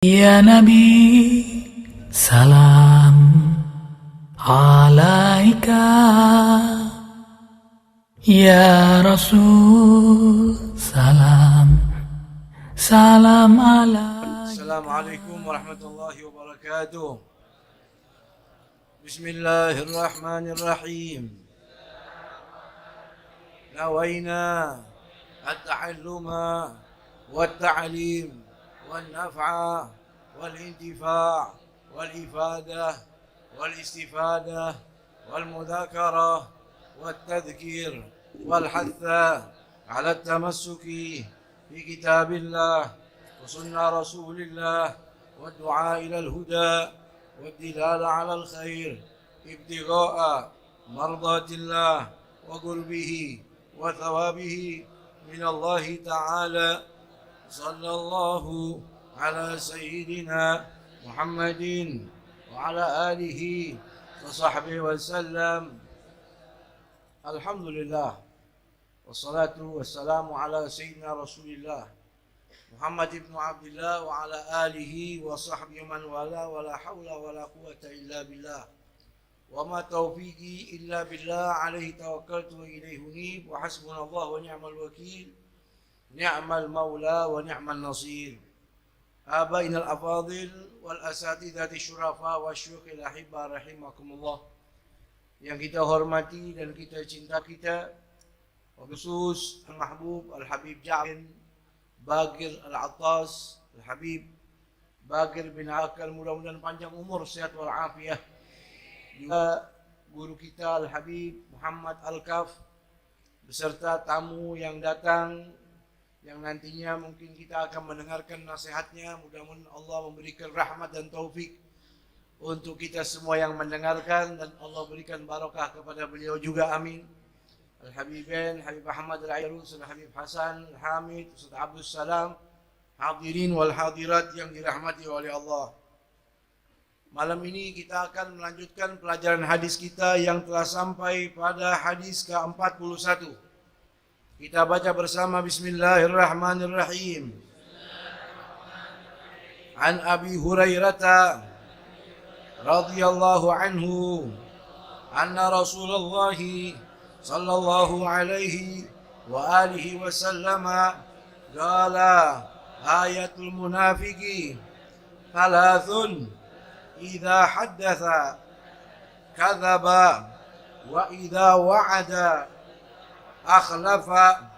Ya Nabi, salam alaika. Ya Rasul, salam alaika. Assalamualaikum warahmatullahi wabarakatuh. Bismillahirrahmanirrahim. Nawaina at-ta'alluma wat-ta'lim wan-naf'a wal-intifa' wal-ifadah wal-istifadah wal-mudhakarah wat-tadhkir wal-hatha 'ala at-tamassuki fi kitabillah وسنة رسول الله والدعاء إلى الهدى والدلالة على الخير ابتغاء مرضات الله وقربه وثوابه من الله تعالى. صلى الله على سيدنا محمد وعلى آله وصحبه وسلم. الحمد لله والصلاة والسلام على سيدنا رسول الله Muhammad ibn Abdullah wa ala alihi wa sahbihi man wala wa la hawla wa la quwata illa billah wa ma taufiqi illa billah alaihi tawakkaltu wa ilaihi unib wa hasbunallahu wa ni'mal wakil ni'mal maula wa ni'mal nasir. Abaina al-afadil wal asatidati syurafa wa syukhil ahibba rahimakumullah, yang kita hormati dan kita cinta kita, khusus al-mahbub al-habib Ja'far Bagir Al-Attas Al-Habib Bagir bin Akal, mudah-mudahan panjang umur, sehat walafiat. Juga guru kita Al-Habib Muhammad Al-Kaf beserta tamu yang datang, yang nantinya mungkin kita akan mendengarkan nasihatnya. Mudah-mudahan Allah memberikan rahmat dan taufik untuk kita semua yang mendengarkan, dan Allah berikan barakah kepada beliau juga, amin. Al-Habibain, Habib Ahmad Al-Ayrus, Al-Habib Hasan Al-Hamid, Ustaz Abdul Salam, hadirin wal hadirat yang dirahmati oleh Allah. Malam ini kita akan melanjutkan pelajaran hadis kita yang telah sampai pada hadis ke-41. Kita baca bersama, bismillahirrahmanirrahim. An Abi Hurairah radhiyallahu anhu anna Rasulullah sallallahu alaihi wa alihi wasallam qala ayatul munafiqi thalathun idza haddatha kadzaba wa idza wa'ada akhlafa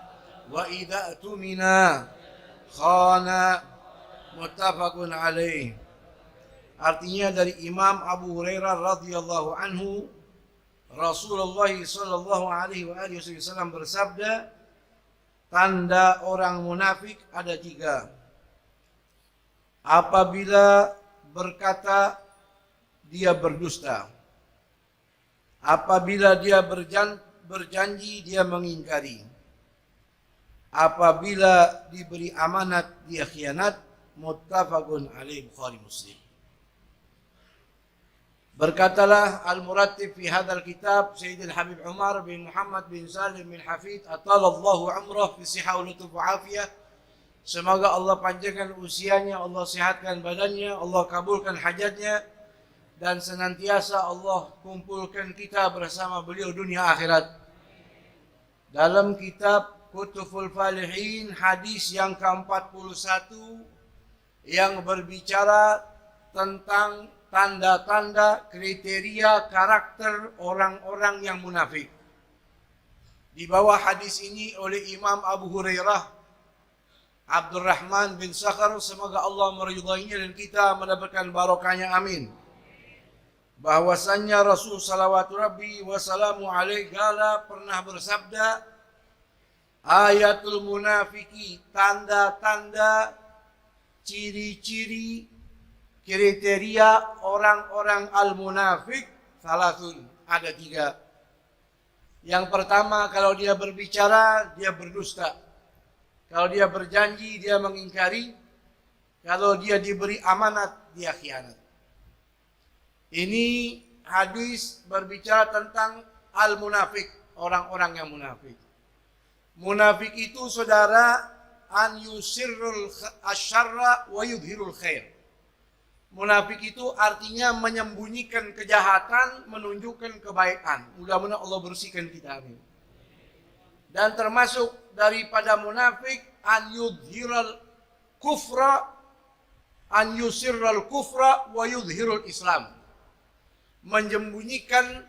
wa idza tumina khana, muttafaqun alaih. Artinya dari Imam Abu Hurairah radhiyallahu anhu, Rasulullah sallallahu alaihi wasallam bersabda, tanda orang munafik ada 3. Apabila berkata, dia berdusta. Apabila dia berjanji, dia mengingkari. Apabila diberi amanat, dia khianat. Muttafaqun alaih, Bukhari Muslim. Berkatalah al-muratib fi hadzal kitab Sayyidil Habib Umar bin Muhammad bin Salim bin Hafid atalallahu umrah fi sihah wa lutuf wa afiyah. Semoga Allah panjangkan usianya, Allah sehatkan badannya, Allah kabulkan hajatnya, dan senantiasa Allah kumpulkan kita bersama beliau dunia akhirat. Dalam kitab Kutuful Falihin, hadis yang ke-41 yang berbicara tentang tanda-tanda, kriteria, karakter orang-orang yang munafik. Di bawah hadis ini oleh Imam Abu Hurairah Abdurrahman bin Sakhar, semoga Allah meridainya dan kita mendapatkan barokahnya, amin. Bahwasannya Rasul salawatu Rabbi wassalamu alaihi gala pernah bersabda, ayatul munafiki, tanda-tanda, ciri-ciri, kriteria orang-orang al-munafik salasun, ada 3. Yang pertama, kalau dia berbicara, dia berdusta. Kalau dia berjanji, dia mengingkari. Kalau dia diberi amanat, dia khianat. Ini hadis berbicara tentang al-munafik, orang-orang yang munafik. Munafik itu, saudara, an yusirrul asyarra wa yudhirul khair. Munafik itu artinya menyembunyikan kejahatan, menunjukkan kebaikan. Mudah-mudahan Allah bersihkan kita. Amin. Dan termasuk daripada munafik an yudhiral kufra, an yusirral kufra wa yudhirul Islam. Menyembunyikan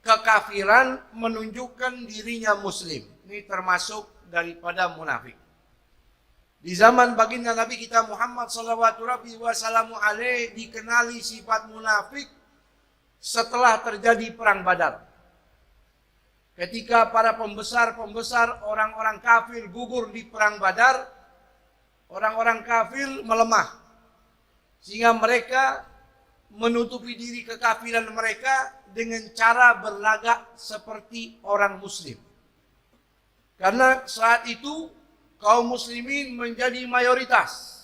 kekafiran, menunjukkan dirinya muslim. Ini termasuk daripada munafik. Di zaman baginda Nabi kita Muhammad sallallahu alaihi wasallam dikenali sifat munafik setelah terjadi perang Badar. Ketika para pembesar-pembesar orang-orang kafir gugur di perang Badar, orang-orang kafir melemah. Sehingga mereka menutupi diri kekafiran mereka dengan cara berlagak seperti orang muslim. Karena saat itu kaum muslimin menjadi mayoritas.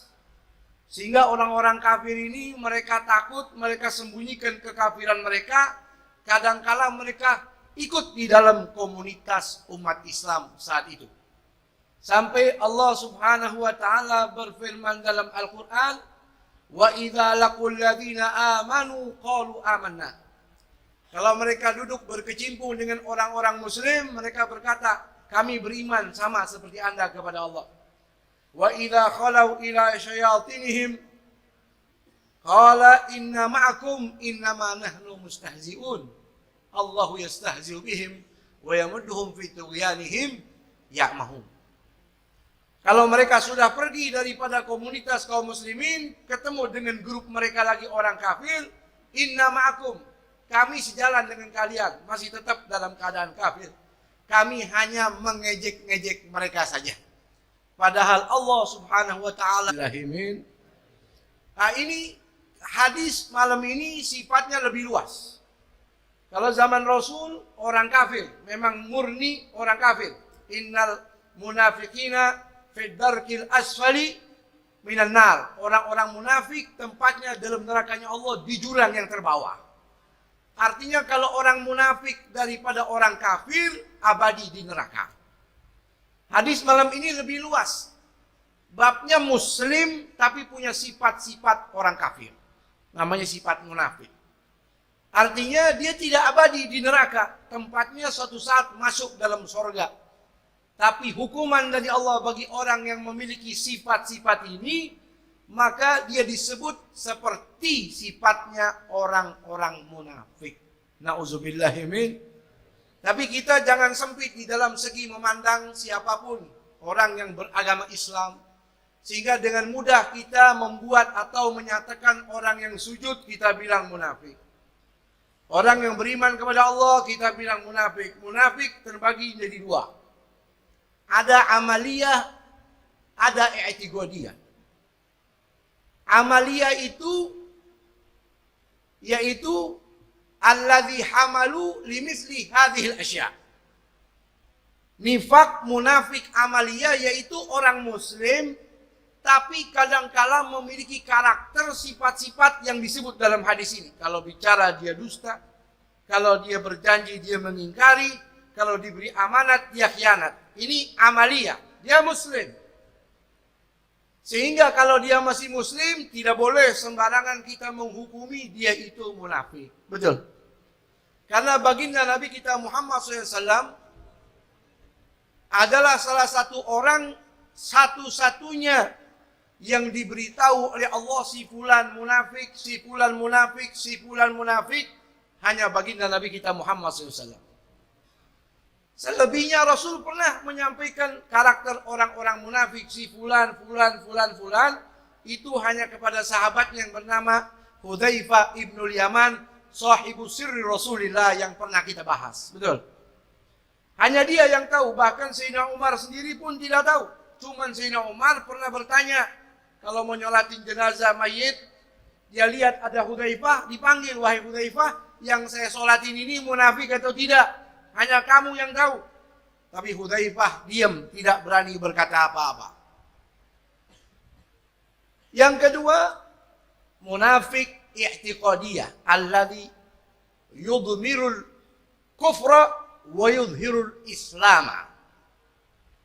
Sehingga orang-orang kafir ini mereka takut, mereka sembunyikan kekafiran mereka. Kadangkala mereka ikut di dalam komunitas umat Islam saat itu. Sampai Allah Subhanahu wa taala berfirman dalam Al-Qur'an, "Wa idza laqul ladzina amanu qalu amanna." Kalau mereka duduk berkecimpung dengan orang-orang muslim, mereka berkata, kami beriman sama seperti Anda kepada Allah. Wa idza khalau ila syayatinihim qala inna ma'akum innama nahnu mustahzi'un. Allahu yastahzi'u bihim wa yamudduhum fi tughyanihim ya'mahun. Kalau mereka sudah pergi daripada komunitas kaum muslimin, ketemu dengan grup mereka lagi orang kafir, inna ma'akum, kami sejalan dengan kalian, masih tetap dalam keadaan kafir. Kami hanya mengejek-ngejek mereka saja. Padahal Allah Subhanahu wa taala. Nah, ini hadis malam ini sifatnya lebih luas. Kalau zaman Rasul orang kafir, memang murni orang kafir. Innal munafiqina fid darkil asfali minan nar. Orang-orang munafik tempatnya dalam nerakanya Allah di jurang yang terbawah. Artinya kalau orang munafik daripada orang kafir, abadi di neraka. Hadis malam ini lebih luas. Babnya muslim tapi punya sifat-sifat orang kafir. Namanya sifat munafik. Artinya dia tidak abadi di neraka. Tempatnya suatu saat masuk dalam surga. Tapi hukuman dari Allah bagi orang yang memiliki sifat-sifat ini, maka dia disebut seperti sifatnya orang-orang munafik. Nauzubillahi min. Tapi kita jangan sempit di dalam segi memandang siapapun orang yang beragama Islam. Sehingga dengan mudah kita membuat atau menyatakan orang yang sujud kita bilang munafik. Orang yang beriman kepada Allah kita bilang munafik. Munafik terbagi menjadi dua. Ada amaliyah, ada i'tiqadiyah. Amaliyah itu yaitu alladzi hamalu limithli hadhil asya. Nifak munafik amaliyah yaitu orang muslim tapi kadangkala memiliki karakter sifat-sifat yang disebut dalam hadis ini. Kalau bicara dia dusta, kalau dia berjanji dia mengingkari, kalau diberi amanat dia khianat. Ini amaliyah, dia muslim. Sehingga kalau dia masih muslim, tidak boleh sembarangan kita menghukumi dia itu munafik. Betul. Karena baginda Nabi kita Muhammad SAW adalah salah satu orang satu-satunya yang diberitahu oleh Allah si fulan munafik, si fulan munafik, si fulan munafik. Hanya baginda Nabi kita Muhammad SAW. Selebihnya Rasul pernah menyampaikan karakter orang-orang munafik si fulan, fulan, fulan, fulan. Itu hanya kepada sahabat yang bernama Hudzaifah ibnul Yaman, sahibu sirri Rasulillah yang pernah kita bahas. Betul. Hanya dia yang tahu, bahkan Sayyidina Umar sendiri pun tidak tahu. Cuman Sayyidina Umar pernah bertanya, kalau mau nyolatin jenazah mayit, dia lihat ada Hudzaifah, dipanggil, wahai Hudzaifah, yang saya sholatin ini munafik atau tidak? Hanya kamu yang tahu. Tapi Hudzaifah diam, tidak berani berkata apa-apa. Yang kedua, munafik i'tiqadiyah, alladzi yudmirul kufra wa yudhirul islam.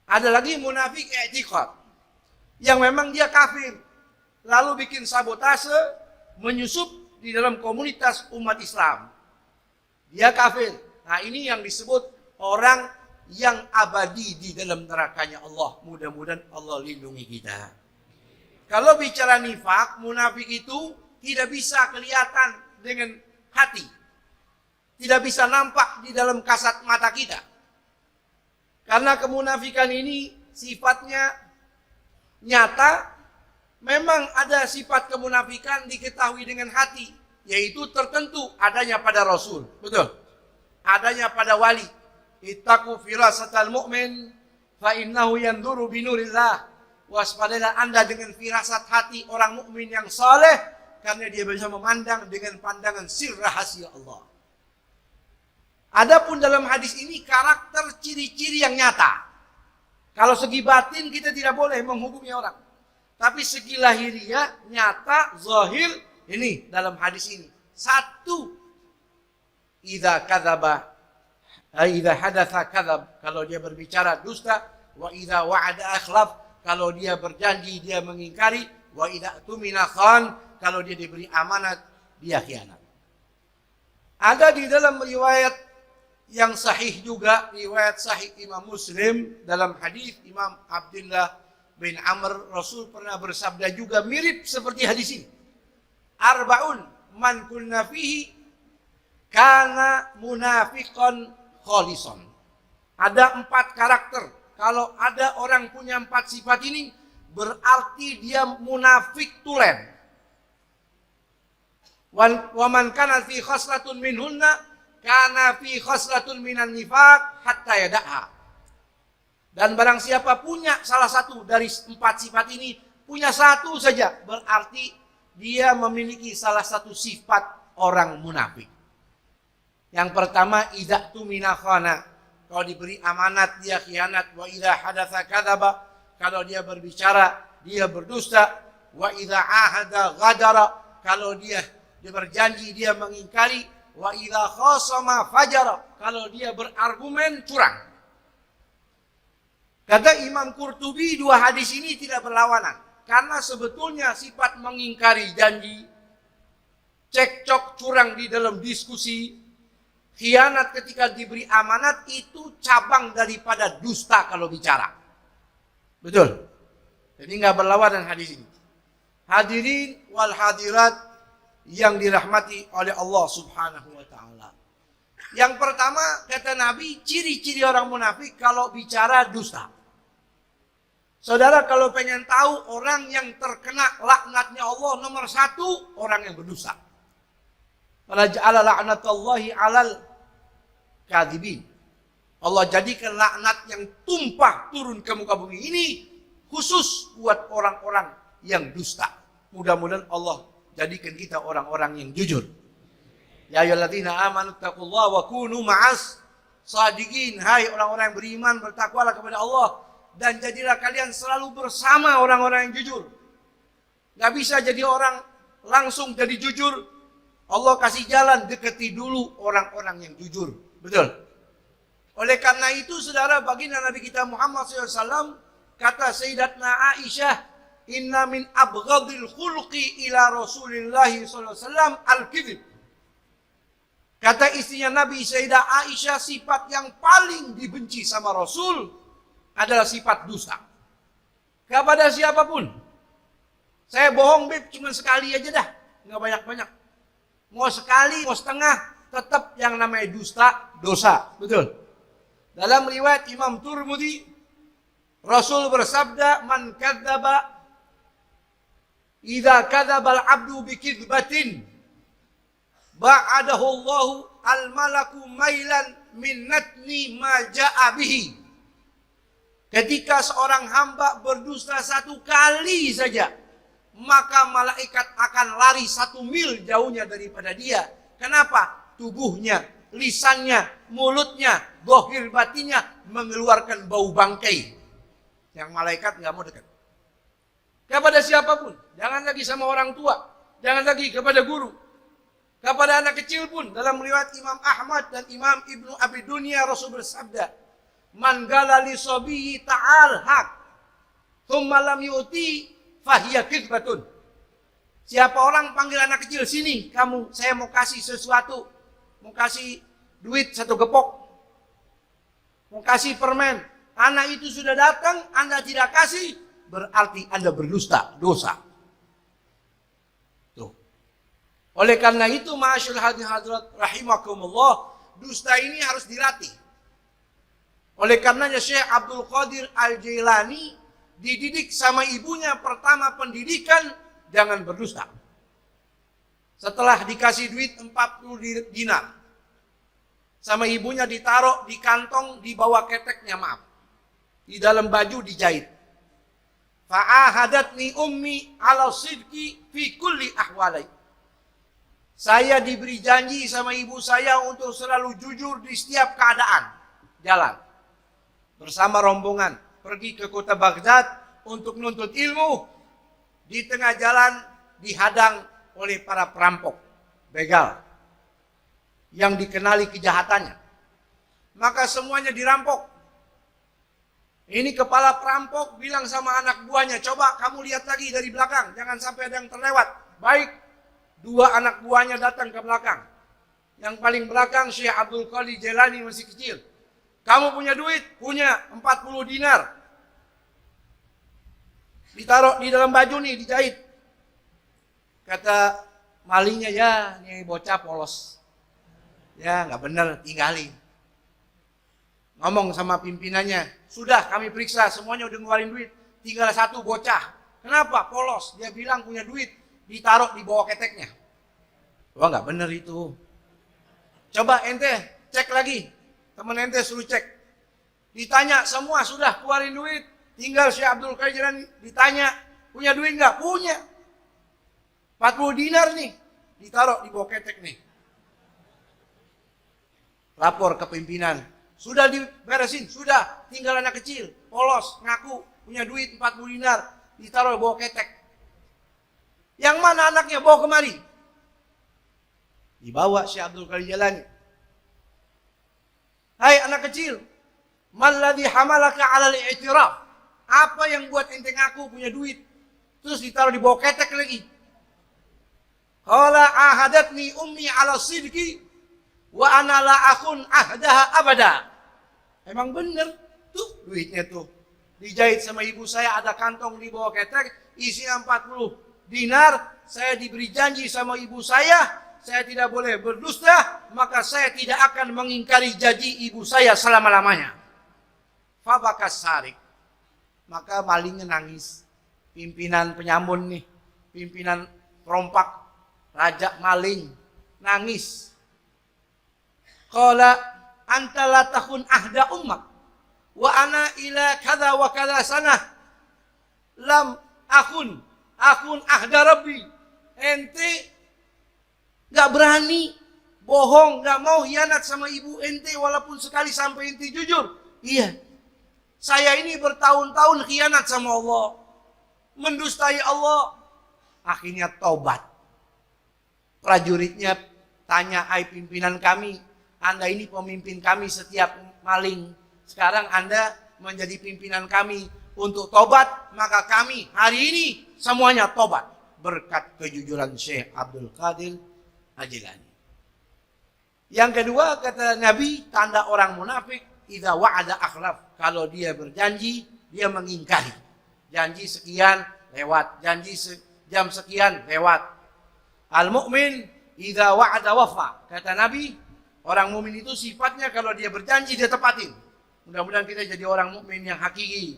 Ada lagi munafik i'tiqad, yang memang dia kafir, lalu bikin sabotase, menyusup di dalam komunitas umat Islam. Dia kafir. Nah, ini yang disebut orang yang abadi di dalam nerakanya Allah. Mudah-mudahan Allah lindungi kita. Kalau bicara nifak, munafik itu tidak bisa kelihatan dengan hati. Tidak bisa nampak di dalam kasat mata kita. Karena kemunafikan ini sifatnya nyata. Memang ada sifat kemunafikan diketahui dengan hati, yaitu tertentu adanya pada Rasul. Betul. Adanya pada wali. Ittaqu firasatal mu'min fa innahu yanduru binurillah. Waspadalah Anda dengan firasat hati orang mukmin yang saleh, karena dia bisa memandang dengan pandangan sir rahasia Allah. Adapun dalam hadis ini karakter ciri-ciri yang nyata. Kalau segi batin kita tidak boleh menghukumi orang. Tapi segi lahiriah, nyata, zahir, ini dalam hadis ini. Satu, idza kadzaba, idza hadatsa kadzab, kalau dia berbicara dusta, wa idza wa'ada akhlaf, kalau dia berjanji dia mengingkari, wa idza tumina khan, kalau dia diberi amanat dia khianat. Ada di dalam riwayat yang sahih juga, riwayat sahih Imam Muslim, dalam hadis Imam Abdullah bin Amr, Rasul pernah bersabda juga mirip seperti hadis ini. Arba'un man kunna fihi kana munafiqan khalisan. Ada 4 karakter. Kalau ada orang punya 4 sifat ini, berarti dia munafik tulen. Wa man kana fi khaslatun minhunna kana fi khaslatun minan nifaq hatta yada'ha. Dan barang siapa punya salah satu dari 4 sifat ini, punya satu saja, berarti dia memiliki salah satu sifat orang munafik. Yang pertama, idza tumina khana, kalau diberi amanat dia khianat, wa idza hadatsa kadzaba, kalau dia berbicara dia berdusta, wa idza ahada ghadara, kalau dia berjanji dia mengingkari, wa idza khasama fajara, kalau dia berargumen curang. Kata Imam Qurtubi, 2 hadis ini tidak berlawanan. Karena sebetulnya sifat mengingkari janji, cekcok curang di dalam diskusi, khianat ketika diberi amanat, itu cabang daripada dusta kalau bicara. Betul. Jadi nggak berlawanan hadis ini. Hadirin wal hadirat yang dirahmati oleh Allah Subhanahu wa ta'ala. Yang pertama, kata Nabi, ciri-ciri orang munafik kalau bicara dusta. Saudara, kalau pengen tahu orang yang terkena laknatnya Allah, nomor 1, orang yang berdusta. Wala ja'ala la'natallahi 'alal kadzibin. Allah jadikan laknat yang tumpah turun ke muka bumi ini khusus buat orang-orang yang dusta. Mudah-mudahan Allah jadikan kita orang-orang yang jujur. Ya ayyuhalladzina amanu taqullaha wa kunu ma'as shadiqin. Hai orang-orang yang beriman, bertakwalah kepada Allah dan jadilah kalian selalu bersama orang-orang yang jujur. Gak bisa jadi orang langsung jadi jujur. Allah kasih jalan, deketi dulu orang-orang yang jujur. Betul. Oleh karena itu, saudara, baginda Nabi kita Muhammad SAW, kata Sayyidatna Aisyah, inna min abghadil khulqi ila Rasulillahi SAW al-kidhib. Kata istrinya Nabi Sayyidah Aisyah, sifat yang paling dibenci sama Rasul adalah sifat dusta. Kepada siapapun. Saya bohong, Beb, cuma sekali aja dah. Nggak banyak-banyak. Mau sekali, mau setengah, tetap yang namanya dusta, dosa. Betul. Dalam riwayat Imam Turmudi, Rasul bersabda, man kadzaba, idza kadzaba al-'abdu bikidbatin, ba'adahu Allahu al-malaku mailan min natni ma ja'a bihi. Ketika seorang hamba berdusta 1 kali saja, maka malaikat akan lari 1 mil jauhnya daripada dia. Kenapa? Tubuhnya, lisannya, mulutnya, zahir batinnya mengeluarkan bau bangkai. Yang malaikat nggak mau dekat. Kepada siapapun, jangan lagi sama orang tua, jangan lagi kepada guru, kepada anak kecil pun. Dalam riwayat Imam Ahmad dan Imam Ibnu Abi Dunya, Rasul bersabda, man gala li sabiyi ta'al haq thumma lam yu'ti fahiya kidbatun. Siapa orang panggil anak kecil, sini kamu, saya mau kasih sesuatu, mau kasih duit 1 gepok, mau kasih permen. Anak itu sudah datang, Anda tidak kasih, berarti Anda berdusta, dosa. Tuh. Oleh karena itu, ma'asyul hadirat rahimakumullah, dusta ini harus dilatih. Oleh karenanya Syekh Abdul Qadir Al-Jailani dididik sama ibunya, pertama pendidikan, jangan berdusta. Setelah dikasih duit 40 dinar, sama ibunya ditaruh di kantong, di bawah keteknya, maaf, di dalam baju dijahit. Fa'ahadatni ummi ala sidqi fi kulli ahwalai. Saya diberi janji sama ibu saya untuk selalu jujur di setiap keadaan. Jalan bersama rombongan pergi ke kota Baghdad untuk menuntut ilmu. Di tengah jalan dihadang oleh para perampok, begal, yang dikenali kejahatannya. Maka semuanya dirampok. Ini kepala perampok bilang sama anak buahnya, coba kamu lihat lagi dari belakang, jangan sampai ada yang terlewat. Baik, 2 anak buahnya datang ke belakang. Yang paling belakang Syekh Abdul Qadir Jailani masih kecil. Kamu punya duit? Punya 40 dinar. Ditaruh di dalam baju nih, dijahit. Kata malingnya, ya ini bocah polos. Ya nggak bener, tinggalin. Ngomong sama pimpinannya, sudah kami periksa, semuanya udah ngeluarin duit. Tinggal 1 bocah. Kenapa? Polos. Dia bilang punya duit, ditaruh di bawah keteknya. Wah nggak bener itu. Coba ente cek lagi. Temen ente suruh cek. Ditanya semua, sudah keluarin duit. Tinggal Syekh Abdul Qadir Jailani ditanya, punya duit nggak? Punya. 40 dinar nih, ditaruh di bawah ketek nih. Lapor ke pimpinan. Sudah diberesin, sudah. Tinggal anak kecil, polos, ngaku, punya duit 40 dinar, ditaruh di bawah ketek. Yang mana anaknya? Bawa kemari. Dibawa Syekh Abdul Qadir Jailani. Hai anak kecil, malladhi hamalaka 'ala al-i'tiraf? Apa yang buat ente ngaku punya duit? Terus ditaruh di bawah ketek lagi. Qala ahadatni ummi 'ala sidqi wa ana la akhun ahdaha abada. Emang bener tuh duitnya tuh. Dijahit sama ibu saya, ada kantong di bawah ketek isinya 40 dinar. Saya diberi janji sama ibu saya tidak boleh berdusta, maka saya tidak akan mengingkari janji ibu saya selama-lamanya. Fabakas sarik. Maka malingnya nangis. Pimpinan penyamun nih, pimpinan perompak, raja maling, nangis. Qala anta la takhun ahda ummak wa ana ila kadza wa kadza sanah lam akhun ahda rabbi. Ente gak berani bohong, gak mau hianat sama ibu ente walaupun sekali sampai ente jujur. Iya, saya ini bertahun-tahun khianat sama Allah, mendustai Allah. Akhirnya taubat. Prajuritnya tanya, ai pimpinan kami, Anda ini pemimpin kami setiap maling. Sekarang Anda menjadi pimpinan kami untuk tobat, maka kami hari ini semuanya tobat. Berkat kejujuran Syekh Abdul Qadir Al-Jailani. Yang kedua, kata Nabi, tanda orang munafik, idza wa'ada akhlaf. Kalau dia berjanji, dia mengingkari. Janji sekian, lewat. Janji jam sekian, lewat. Al-mu'min idza wa'ada wafa. Kata Nabi, orang mukmin itu sifatnya kalau dia berjanji, dia tepatin. Mudah-mudahan kita jadi orang mukmin yang hakiki.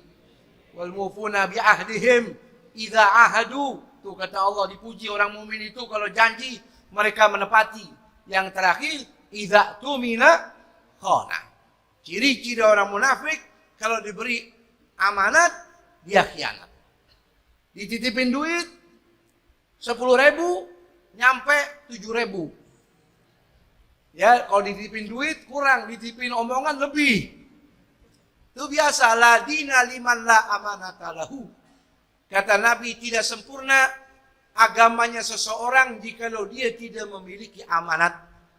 Wal mufuna bi ahdihim idza ahadu. Tuh kata Allah, dipuji orang mukmin itu kalau janji mereka menepati. Yang terakhir, idza tumina khana. Ciri-ciri orang munafik, kalau diberi amanat, dia khianat. Dititipin duit 10.000, nyampe 7.000. Ya, kalau dititipin duit kurang, dititipin omongan lebih. Itu biasa, la dina liman la amanata lahu. Kata Nabi, tidak sempurna agamanya seseorang jikalau dia tidak memiliki amanat,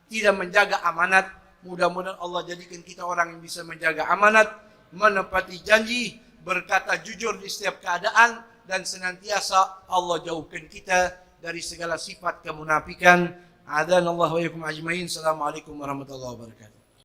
tidak menjaga amanat. Mudah-mudahan Allah jadikan kita orang yang bisa menjaga amanat, menepati janji, berkata jujur di setiap keadaan, dan senantiasa Allah jauhkan kita dari segala sifat kemunafikan. Adzanallahu wa iyyakum ajmain. Assalamualaikum warahmatullahi wabarakatuh.